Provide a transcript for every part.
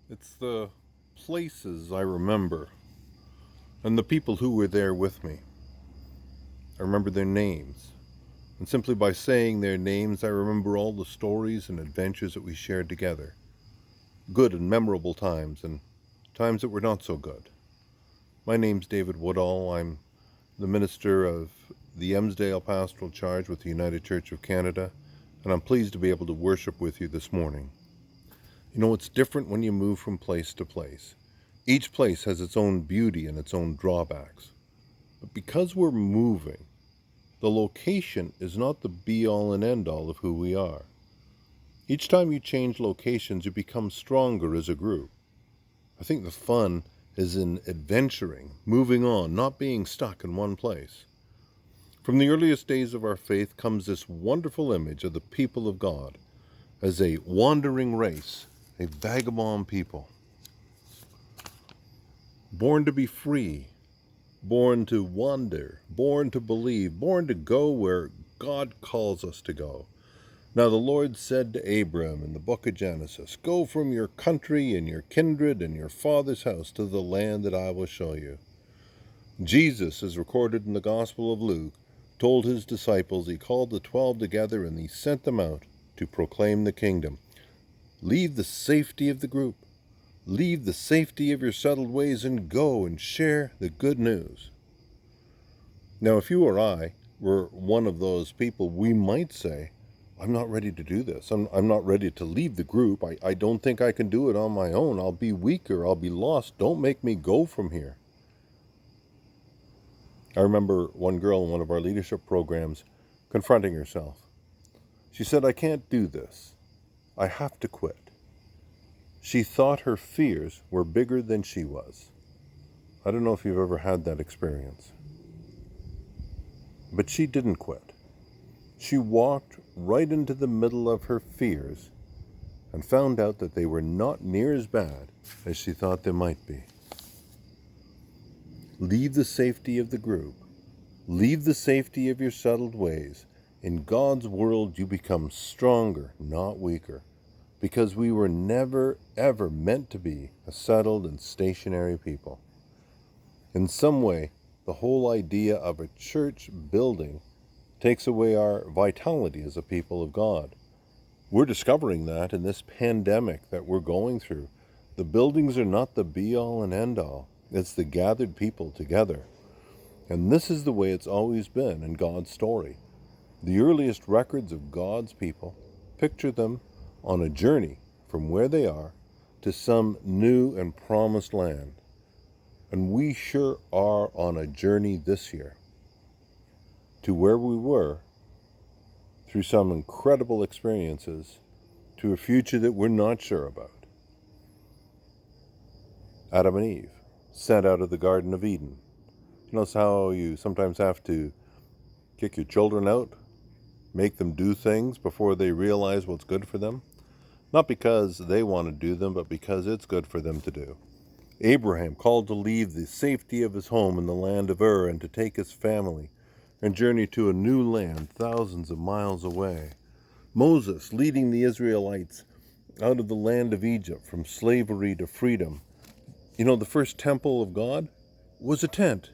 It's the places I remember and the people who were there with me. I remember their names. And simply by saying their names, I remember all the stories and adventures that we shared together. Good and memorable times, and times that were not so good. My name's David Woodall. I'm the minister of the Emsdale Pastoral Charge with the United Church of Canada, and I'm pleased to be able to worship with you this morning. You know, it's different when you move from place to place. Each place has its own beauty and its own drawbacks. But because we're moving, the location is not the be-all and end-all of who we are. Each time you change locations, you become stronger as a group. I think the fun is in adventuring, moving on, not being stuck in one place. From the earliest days of our faith comes this wonderful image of the people of God as a wandering race, a vagabond people, born to be free, born to wander, born to believe, born to go where God calls us to go. Now the Lord said to Abram in the book of Genesis, "Go from your country and your kindred and your father's house to the land that I will show you." Jesus, as recorded in the Gospel of Luke, told his disciples he called the 12 together and he sent them out to proclaim the kingdom. Leave the safety of the group. Leave the safety of your settled ways and go and share the good news. Now, if you or I were one of those people, we might say, I'm not ready to do this. I'm not ready to leave the group. I don't think I can do it on my own. I'll be weaker. I'll be lost. Don't make me go from here. I remember one girl in one of our leadership programs confronting herself. She said, I can't do this. I have to quit. She thought her fears were bigger than she was. I don't know if you've ever had that experience. But she didn't quit. She walked right into the middle of her fears and found out that they were not near as bad as she thought they might be. Leave the safety of the group. Leave the safety of your settled ways. In God's world, you become stronger, not weaker, because we were never, ever meant to be a settled and stationary people. In some way, the whole idea of a church building takes away our vitality as a people of God. We're discovering that in this pandemic that we're going through. The buildings are not the be-all and end-all. It's the gathered people together. And this is the way it's always been in God's story. The earliest records of God's people picture them on a journey from where they are to some new and promised land. And we sure are on a journey this year to where we were through some incredible experiences to a future that we're not sure about. Adam and Eve, sent out of the Garden of Eden. You know how you sometimes have to kick your children out, make them do things before they realize what's good for them? Not because they want to do them, but because it's good for them to do. Abraham called to leave the safety of his home in the land of Ur and to take his family and journey to a new land thousands of miles away. Moses leading the Israelites out of the land of Egypt from slavery to freedom. You know, the first temple of God was a tent.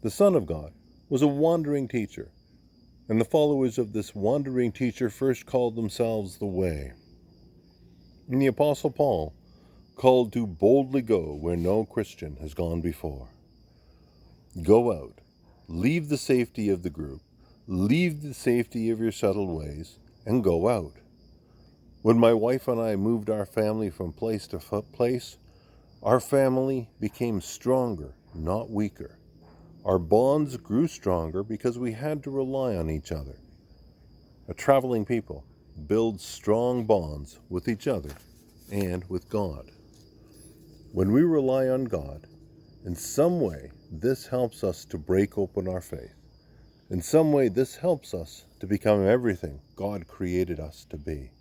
The Son of God was a wandering teacher, and the followers of this wandering teacher first called themselves the Way. And the Apostle Paul called to boldly go where no Christian has gone before. Go out, leave the safety of the group, leave the safety of your settled ways, and go out. When my wife and I moved our family from place to place, our family became stronger, not weaker. Our bonds grew stronger because we had to rely on each other. A traveling people builds strong bonds with each other and with God. When we rely on God, in some way this helps us to break open our faith. In some way this helps us to become everything God created us to be.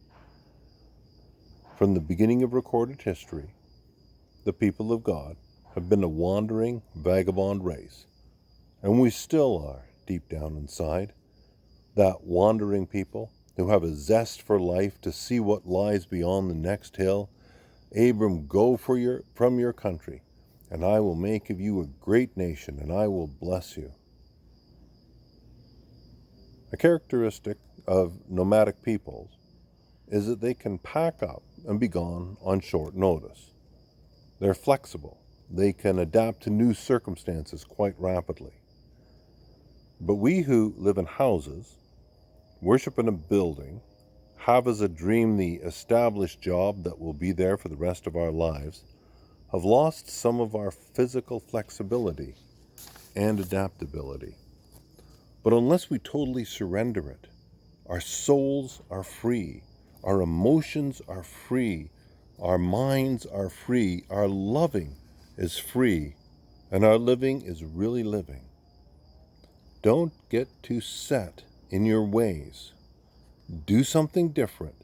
From the beginning of recorded history, the people of God have been a wandering, vagabond race. And we still are, deep down inside, that wandering people who have a zest for life to see what lies beyond the next hill Abram, go from your country, and I will make of you a great nation, and I will bless you. A characteristic of nomadic peoples is that they can pack up and be gone on short notice. They're flexible. They can adapt to new circumstances quite rapidly. But we who live in houses, worship in a building, have as a dream the established job that will be there for the rest of our lives, have lost some of our physical flexibility and adaptability. But unless we totally surrender it, our souls are free, our emotions are free, our minds are free, our loving is free, and our living is really living. Don't get too set in your ways. Do something different.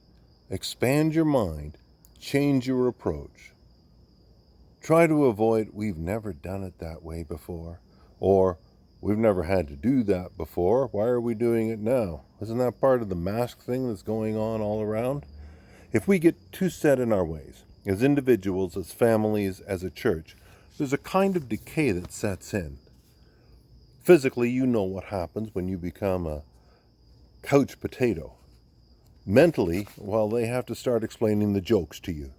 Expand your mind. Change your approach. Try to avoid, we've never done it that way before, or we've never had to do that before. Why are we doing it now? Isn't that part of the mask thing that's going on all around? If we get too set in our ways, as individuals, as families, as a church, there's a kind of decay that sets in. Physically, you know what happens when you become a couch potato. Mentally, well, they have to start explaining the jokes to you.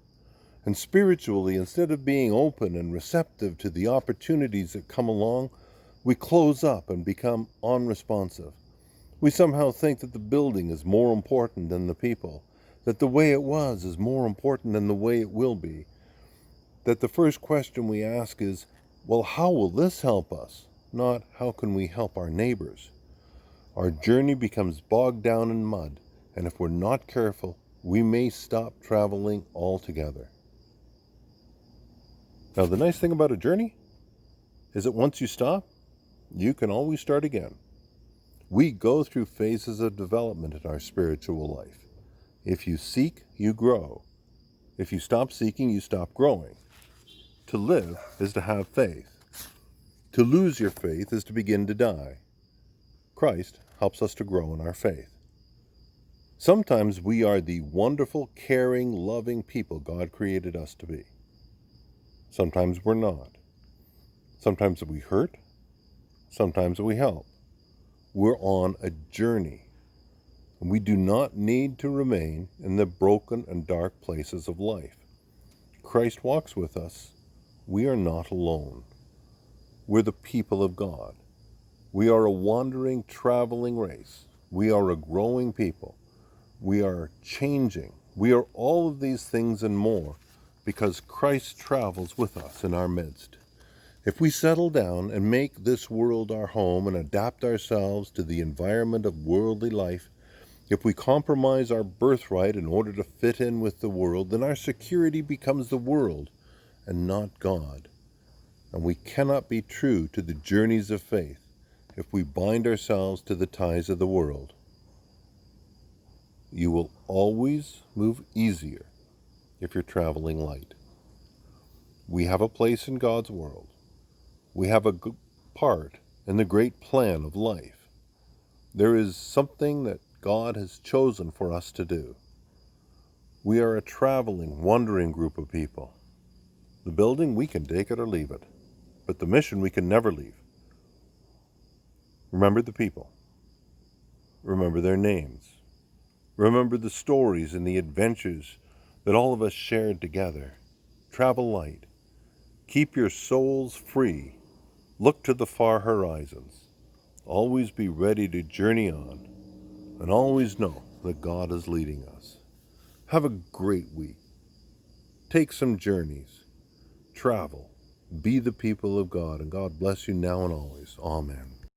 And spiritually, instead of being open and receptive to the opportunities that come along, we close up and become unresponsive. We somehow think that the building is more important than the people, that the way it was is more important than the way it will be, that the first question we ask is, well, how will this help us? Not how can we help our neighbors? Our journey becomes bogged down in mud, and if we're not careful, we may stop traveling altogether. Now, the nice thing about a journey is that once you stop, you can always start again. We go through phases of development in our spiritual life. If you seek, you grow. If you stop seeking, you stop growing. To live is to have faith. To lose your faith is to begin to die. Christ helps us to grow in our faith. Sometimes we are the wonderful, caring, loving people God created us to be. Sometimes we're not. Sometimes we hurt. Sometimes we help. We're on a journey. We do not need to remain in the broken and dark places of life. Christ walks with us. We are not alone. We're the people of God. We are a wandering, traveling race. We are a growing people. We are changing. We are all of these things and more because Christ travels with us in our midst. If we settle down and make this world our home and adapt ourselves to the environment of worldly life, if we compromise our birthright in order to fit in with the world, then our security becomes the world and not God. And we cannot be true to the journeys of faith if we bind ourselves to the ties of the world. You will always move easier if you're traveling light. We have a place in God's world. We have a part in the great plan of life. There is something that God has chosen for us to do. We are a traveling, wandering group of people. The building, we can take it or leave it, but the mission we can never leave. Remember the people. Remember their names. Remember the stories and the adventures that all of us shared together. Travel light. Keep your souls free. Look to the far horizons. Always be ready to journey on, and always know that God is leading us. Have a great week. Take some journeys. Travel. Be the people of God, and God bless you now and always. Amen.